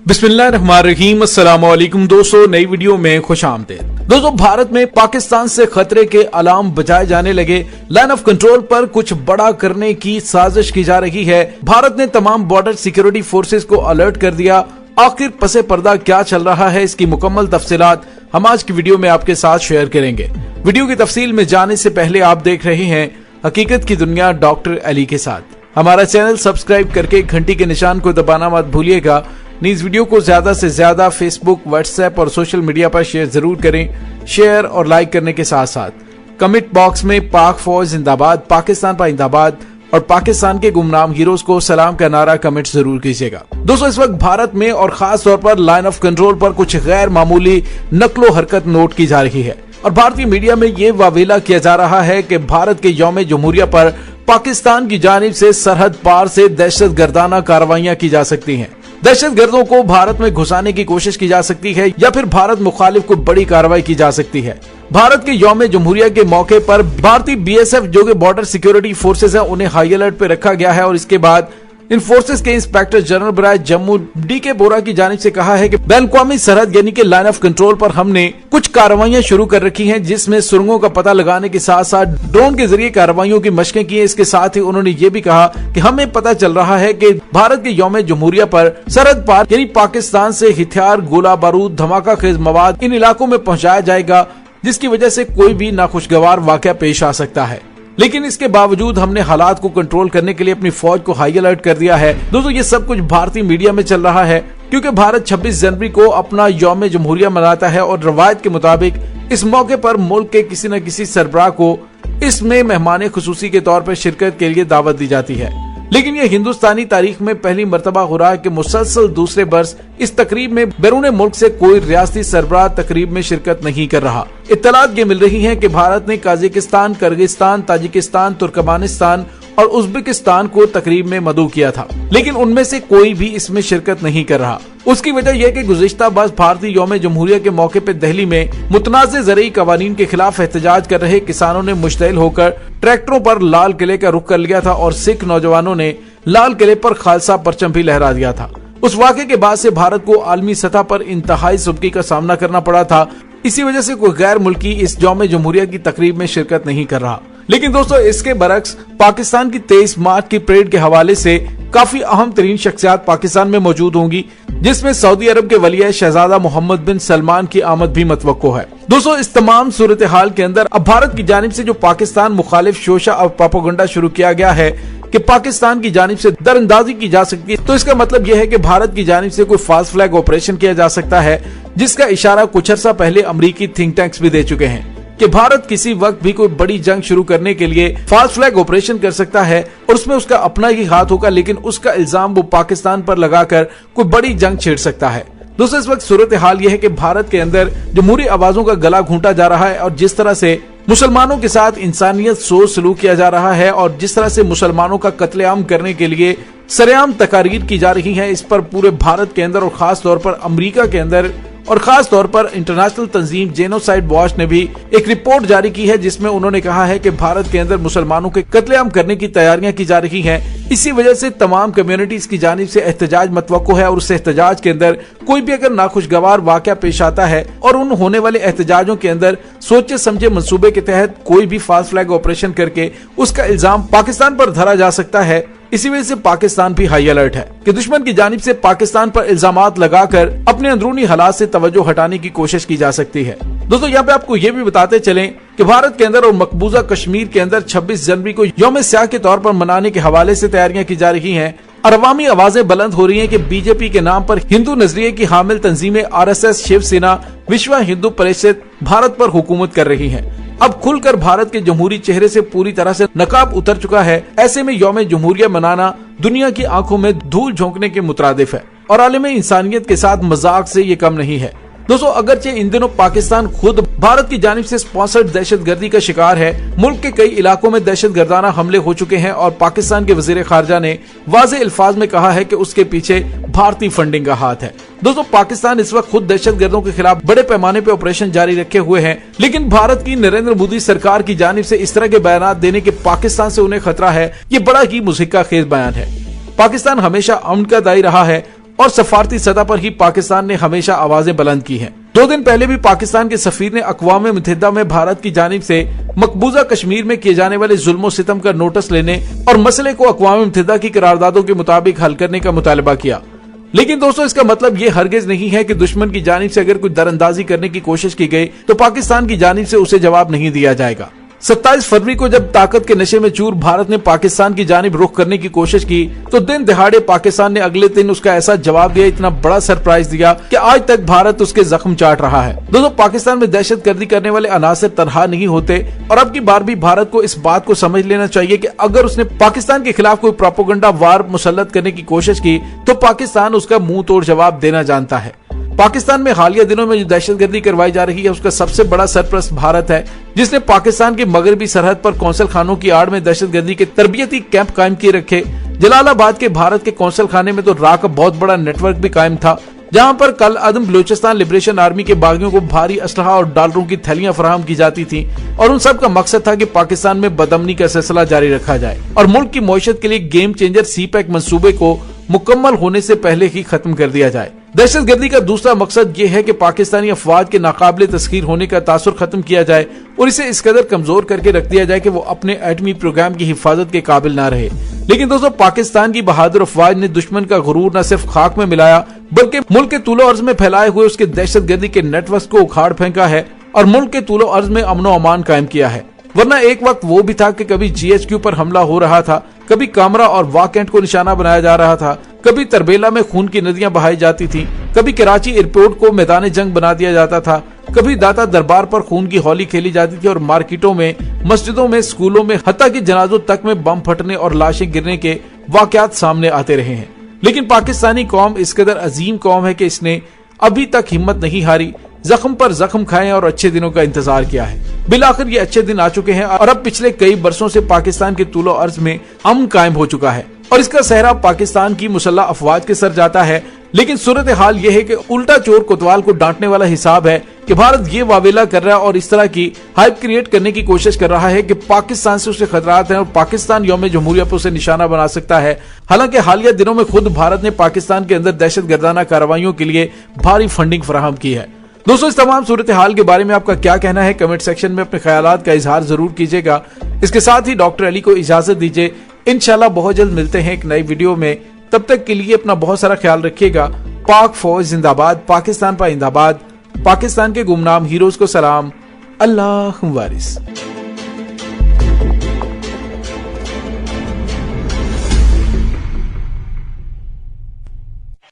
बिस्मिल्लाहिर्रहमानिर्रहीम। अस्सलाम वालेकुम दोस्तों, नई वीडियो में खुश आमदीद। दोस्तों, भारत में पाकिस्तान से खतरे के अलार्म बजाए जाने लगे। लाइन ऑफ कंट्रोल पर कुछ बड़ा करने की साजिश की जा रही है। भारत ने तमाम बॉर्डर सिक्योरिटी फोर्सेस को अलर्ट कर दिया। आखिर पसे पर्दा क्या चल रहा है, इसकी मुकम्मल तफसीलात हम आज की वीडियो में आपके साथ शेयर करेंगे। वीडियो की तफसील में जाने से पहले आप देख रहे हैं हकीकत की दुनिया डॉक्टर अली के साथ। हमारा चैनल सब्सक्राइब करके घंटी के निशान को दबाना मत भूलिएगा। इस वीडियो को ज्यादा से ज्यादा फेसबुक, व्हाट्सएप और सोशल मीडिया पर शेयर जरूर करें। शेयर और लाइक करने के साथ साथ कमेंट बॉक्स में पाक फौज जिंदाबाद, पाकिस्तान पाइंदाबाद और पाकिस्तान के गुमनाम हीरोज को सलाम का नारा कमेंट जरूर कीजिएगा। दोस्तों, इस वक्त भारत में और खास तौर पर लाइन ऑफ कंट्रोल पर कुछ गैर मामूली नकलो हरकत नोट की जा रही है और भारतीय मीडिया में ये वावेला किया जा रहा है कि भारत के यौम जमहूरिया पर पाकिस्तान की जानिब से सरहद पार से दहशत गर्दाना कार्रवाइयां की जा सकती हैं। दहशत गर्दों को भारत में घुसाने की कोशिश की जा सकती है या फिर भारत मुखालिफ को बड़ी कार्रवाई की जा सकती है। भारत के यौम जमहूरिया के मौके पर भारतीय बीएसएफ जो कि बॉर्डर सिक्योरिटी फोर्सेस है, उन्हें हाई अलर्ट पे रखा गया है और इसके बाद इन फोर्सेस के इंस्पेक्टर जनरल बराए जम्मू डी.के. बोरा की जानिब से कहा है कि बैन-अवी सरहद यानी कि लाइन ऑफ कंट्रोल पर हमने कुछ कार्रवाइयां शुरू कर रखी हैं, जिसमें सुरंगों का पता लगाने के साथ साथ ड्रोन के जरिए कार्रवाइयों की मशकें की है। इसके साथ ही उन्होंने ये भी कहा कि हमें पता चल रहा है कि भारत के यौम जमहूरिया पर सरहद पार यानी पाकिस्तान से हथियार, गोला बारूद, धमाका खेज मवाद इन इलाकों में पहुंचाया जाएगा, जिसकी वजह से कोई भी नाखुशगवार वाकया पेश आ सकता है। लेकिन इसके बावजूद हमने हालात को कंट्रोल करने के लिए अपनी फौज को हाई अलर्ट कर दिया है। दोस्तों, ये सब कुछ भारतीय मीडिया में चल रहा है क्योंकि भारत 26 जनवरी को अपना यौम जमहूरिया मनाता है और रवायत के मुताबिक इस मौके पर मुल्क के किसी न किसी सरबराह को इसमें मेहमान खुसूसी के तौर पर शिरकत के लिए दावत दी जाती है। लेकिन ये हिंदुस्तानी तारीख में पहली मर्तबा हो रहा है कि मुसलसल दूसरे बरस इस तकरीब में बैरून मुल्क से कोई रियासती सरबराह तकरीब में शिरकत नहीं कर रहा। इत्तलात ये मिल रही हैं कि भारत ने काजाकिस्तान, किर्गिस्तान, ताजिकिस्तान, तुर्कमानिस्तान और उज्बेकिस्तान को तकरीब में मदऊ किया था, लेकिन उनमें से कोई भी इसमें शिरकत नहीं कर रहा। उसकी वजह यह कि गुज़िश्ता बरस भारतीय यौम जमहूरिया के मौके पर दिल्ली में मुतनाज़ ज़रई कवानीन के खिलाफ एहतजाज कर रहे किसानों ने मुश्तइल होकर ट्रैक्टरों पर लाल किले का रुख कर लिया था और सिख नौजवानों ने लाल किले पर खालसा परचम भी लहरा दिया था। उस वाक़े के बाद से भारत को आलमी सतह पर इंतहाई सुबकी का सामना करना पड़ा था। इसी वजह से कोई गैर मुल्की इस यौम जमहूरिया की तकरीब में शिरकत नहीं कर रहा। लेकिन दोस्तों, इसके बरक्स पाकिस्तान की 23 मार्च की परेड के हवाले से काफी अहम तरीन शख्सियात पाकिस्तान में मौजूद होंगी, जिसमें सऊदी अरब के वली शहजादा मोहम्मद बिन सलमान की आमद भी मतवक्को है। दोस्तों, इस तमाम सूरत हाल के अंदर अब भारत की जानिब से जो पाकिस्तान मुखालिफ शोशा और प्रोपेगेंडा शुरू किया गया है कि पाकिस्तान की जानिब से दरअंदाजी की जा सकती है, तो इसका मतलब यह है कि भारत की जानिब से कोई फाल्स फ्लैग ऑपरेशन किया जा सकता है, जिसका इशारा कुछ अर्सा पहले अमरीकी थिंक टैंक्स भी दे चुके हैं कि भारत किसी वक्त भी कोई बड़ी जंग शुरू करने के लिए फाल्स फ्लैग ऑपरेशन कर सकता है और उसमें उसका अपना ही हाथ होगा, लेकिन उसका इल्जाम वो पाकिस्तान पर लगाकर कोई बड़ी जंग छेड़ सकता है। दोस्तों, इस वक्त सूरत हाल यह है कि भारत के अंदर जमहूरी आवाजों का गला घूंटा जा रहा है और जिस तरह से मुसलमानों के साथ इंसानियत सोच सलूक किया जा रहा है और जिस तरह से मुसलमानों का कत्लेआम करने के लिए सरेआम तकारीर की जा रही है, इस पर पूरे भारत के अंदर और खास तौर पर अमेरिका के अंदर और खास तौर पर इंटरनेशनल तंजीम जेनोसाइड वॉच ने भी एक रिपोर्ट जारी की है, जिसमें उन्होंने कहा है कि भारत के अंदर मुसलमानों के कत्लेआम करने की तैयारियां की जा रही हैं। इसी वजह से तमाम कम्युनिटीज की जानिब से एहतजाज मतवक्को है और उस एहतजाज के अंदर कोई भी अगर नाखुशगवार वाकया पेश आता है और उन होने वाले एहतजाजों के अंदर सोचे समझे मंसूबे के तहत कोई भी फाल्स फ्लैग ऑपरेशन करके उसका इल्जाम पाकिस्तान पर धरा जा सकता है। इसी वजह से पाकिस्तान भी हाई अलर्ट है कि दुश्मन की जानिब से पाकिस्तान पर इल्जामात लगाकर अपने अंदरूनी हालात से तवज्जो हटाने की कोशिश की जा सकती है। दोस्तों, यहाँ पे आपको ये भी बताते चलें कि भारत के अंदर और मकबूजा कश्मीर के अंदर 26 जनवरी को यौम स्याह के तौर पर मनाने के हवाले से तैयारियां की जा रही हैं और अवामी आवाजें बुलंद हो रही हैं कि बीजेपी के नाम पर हिंदू नजरिए की हामिल तंजीमें आरएसएस, शिवसेना, विश्व हिंदू परिषद भारत पर हुकूमत कर रही हैं। अब खुलकर भारत के जमहूरी चेहरे से पूरी तरह से नकाब उतर चुका है। ऐसे में यौम जमहूरिया मनाना दुनिया की आंखों में धूल झोंकने के मुतरादिफ है और आलमी इंसानियत के साथ मजाक से ये कम नहीं है। दोस्तों, अगरचे इन दिनों पाकिस्तान खुद भारत की जानिब से स्पॉन्सर्ड दहशतगर्दी का शिकार है, मुल्क के कई इलाकों में दहशतगर्दाना हमले हो चुके हैं और पाकिस्तान के वजीर खारजा ने वाज़ेह अल्फाज में कहा है कि उसके पीछे भारतीय फंडिंग का हाथ है। दोस्तों, पाकिस्तान इस वक्त खुद दहशतगर्दों के खिलाफ बड़े पैमाने पर ऑपरेशन जारी रखे हुए हैं, लेकिन भारत की नरेंद्र मोदी सरकार की जानिब से इस तरह के बयान देने के पाकिस्तान से उन्हें खतरा है, ये बड़ा ही मुज़हिका खेज बयान है। पाकिस्तान हमेशा अमन का दाई रहा है اور सफारती सतह पर ही पाकिस्तान ने हमेशा आवाजें बुलंद की हैं। 2 दिन पहले भी पाकिस्तान के सफीर ने अक़वाम मुत्तहिदा में भारत की जानिब से मकबूजा कश्मीर में किए जाने वाले जुल्म सितम का नोटिस लेने और मसले को अक़वाम मुत्तहिदा की करारदादों के मुताबिक हल करने का मुतालबा किया। लेकिन दोस्तों, इसका मतलब ये हरगिज नहीं है कि दुश्मन की जानिब से अगर कोई दरअंदाजी करने की कोशिश की गई तो पाकिस्तान की जानिब से उसे जवाब नहीं दिया जाएगा। 27 फरवरी को जब ताकत के नशे में चूर भारत ने पाकिस्तान की जानिब रुख करने की कोशिश की तो दिन दहाड़े पाकिस्तान ने अगले दिन उसका ऐसा जवाब दिया, इतना बड़ा सरप्राइज दिया कि आज तक भारत उसके जख्म चाट रहा है। दोस्तों, पाकिस्तान में दहशत गर्दी करने वाले अनासर तनहा नहीं होते और अब की बार भी भारत को इस बात को समझ लेना चाहिए कि अगर उसने पाकिस्तान के खिलाफ कोई प्रोपेगेंडा वार मुसल्लत करने की कोशिश की तो पाकिस्तान उसका मुंह तोड़ जवाब देना जानता है। पाकिस्तान में हालिया दिनों में जो दहशतगर्दी करवाई जा रही है उसका सबसे बड़ा सरपरस्त भारत है, जिसने पाकिस्तान की मगरबी सरहद पर कौंसल खानों की आड़ में दहशतगर्दी के तरबियती कैंप कायम किए रखे। जलालाबाद के भारत के कौंसल खाने में तो रा का बहुत बड़ा नेटवर्क भी कायम था, जहां पर कल अदम बलूचिस्तान लिबरेशन आर्मी के बागियों को भारी असलहा और डॉलरों की थैलियां फराहम की जाती थी और उन सब का मकसद था कि पाकिस्तान में बदअमनी का सिलसिला जारी रखा जाए और मुल्क की मईशत के लिए गेम चेंजर CPEC मंसूबे को मुकम्मल होने से पहले ही खत्म कर दिया जाए। दहशतगर्दी का दूसरा मकसद ये है कि पाकिस्तानी अफवाज के नाकाबिले तस्खीर होने का तासुर खत्म किया जाए और इसे इस कदर कमजोर करके रख दिया जाए कि वो अपने एटमी प्रोग्राम की हिफाजत के काबिल ना रहे। लेकिन दोस्तों, पाकिस्तान की बहादुर अफवाज ने दुश्मन का गुरूर न सिर्फ खाक में मिलाया बल्कि मुल्क के तूलो अर्ज में फैलाए हुए उसके दहशतगर्दी के नेटवर्क को उखाड़ फेंका है और मुल्क के तूलो अर्ज में अमनो अमान कायम किया है। वरना एक वक्त वो भी था कि कभी GHQ पर हमला हो रहा था, कभी कामरा और वाकेंट को निशाना बनाया जा रहा था, कभी तरबेला में खून की नदियां बहाई जाती थीं, कभी कराची एयरपोर्ट को मैदान जंग बना दिया जाता था, कभी दाता दरबार पर खून की होली खेली जाती थी और मार्केटों में, मस्जिदों में, स्कूलों में, हत्ता की जनाजों तक में बम फटने और लाशें गिरने के वाकयात सामने आते रहे हैं। लेकिन पाकिस्तानी कौम इस कदर अजीम कौम है कि इसने अभी तक हिम्मत नहीं हारी, जख्म पर जख्म खाए और अच्छे दिनों का इंतजार किया है। बिलाखिर ये अच्छे दिन आ चुके हैं और अब पिछले कई बरसों से पाकिस्तान के तूलो अर्ज में अमन कायम हो चुका है और इसका सहरा पाकिस्तान की मुसल्लह अफवाज के सर जाता है। लेकिन सूरत हाल ये है कि उल्टा चोर कोतवाल को डांटने वाला हिसाब है कि भारत ये वावेला कर रहा है और इस तरह की हाइप क्रिएट करने की कोशिश कर रहा है कि पाकिस्तान से उसे खतरात हैं और पाकिस्तान यौम जमहूरिया पर उसे निशाना बना सकता है। हालांकि हालिया दिनों में खुद भारत ने पाकिस्तान के अंदर दहशत गर्दाना कार्रवाइयों के लिए भारी फंडिंग फराहम की है। दोस्तों, इस तमाम सूरत हाल के बारे में आपका क्या कहना है? कमेंट सेक्शन में अपने ख्यालात का इजहार जरूर कीजिएगा। इसके साथ ही डॉक्टर अली को इजाजत दीजिए। इंशाल्लाह बहुत जल्द मिलते हैं एक नई वीडियो में। तब तक के लिए अपना बहुत सारा ख्याल रखिएगा। पाक फौज जिंदाबाद, पाकिस्तान पाइंदाबाद, पाकिस्तान के गुमनाम हीरोज को सलाम। अल्लाह वारिस।